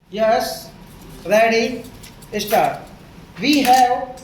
Yes, ready, start. We have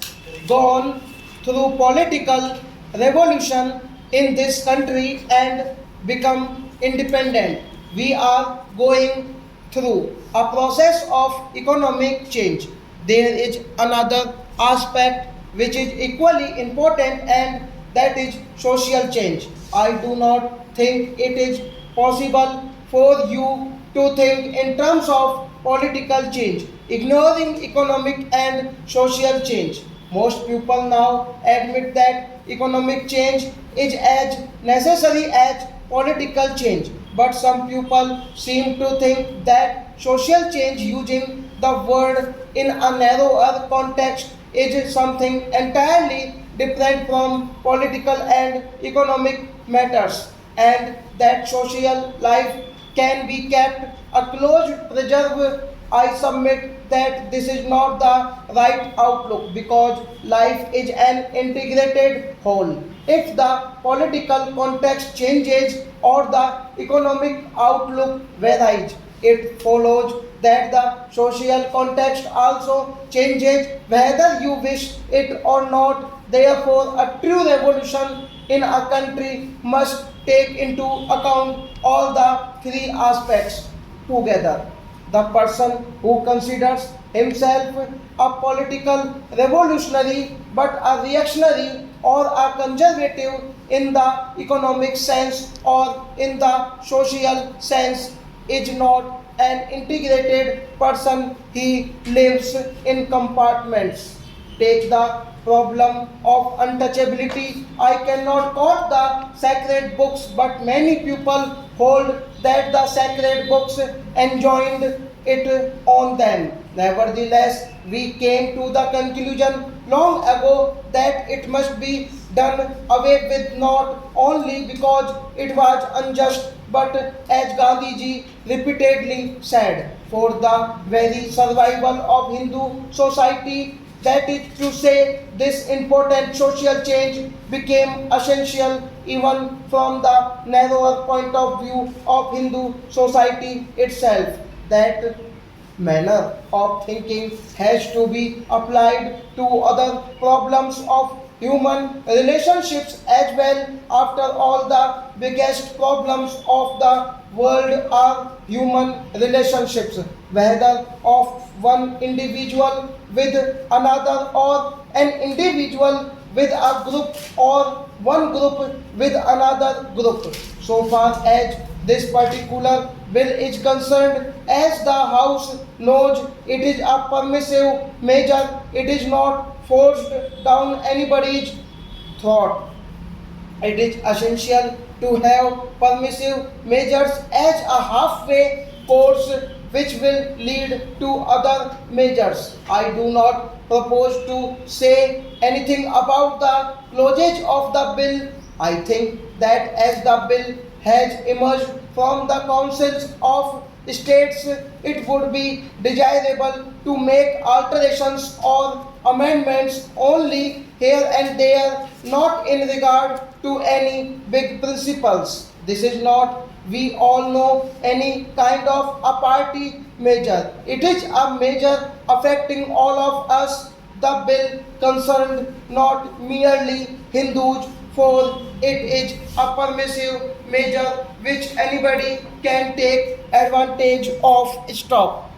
gone through political revolution in this country and become independent. We are going through a process of economic change. There is another aspect which is equally important, and that is social change. I do not think it is possible for you to think in terms of political change, ignoring economic and social change. Most people now admit that economic change is as necessary as political change, but some people seem to think that social change, using the word in a narrower context, is something entirely different from political and economic matters, and that social life can be kept a closed preserve. I submit that this is not the right outlook because life is an integrated whole. If the political context changes or the economic outlook varies, it follows that the social context also changes whether you wish it or not. Therefore, a true revolution in a country must take into account all the three aspects together. The person who considers himself a political revolutionary but a reactionary or a conservative in the economic sense or in the social sense is not an integrated person. He lives in compartments. Take the problem of untouchability. I cannot quote the sacred books, but many people hold that the sacred books enjoined it on them. Nevertheless, we came to the conclusion long ago that it must be done away with, not only because it was unjust, but as Gandhiji repeatedly said, for the very survival of Hindu society. That is to say, this important social change became essential even from the narrower point of view of Hindu society itself. That manner of thinking has to be applied to other problems of human relationships as well. After all, the biggest problems of the world are human relationships, whether of one individual with another, or an individual with a group, or one group with another group. So far as this particular bill is concerned, as the House knows, it is a permissive measure. It is not forced down anybody's throat. It is essential to have permissive measures as a halfway course which will lead to other measures. I do not propose to say anything about the closage of the bill. I think that as the bill has emerged from the councils of states, it would be desirable to make alterations or amendments only here and there, not in regard to any big principles. This is not, we all know, any kind of a party measure. It is a measure affecting all of us. The bill concerned not merely Hindus, for it is a permissive measure which anybody can take advantage of. Stop.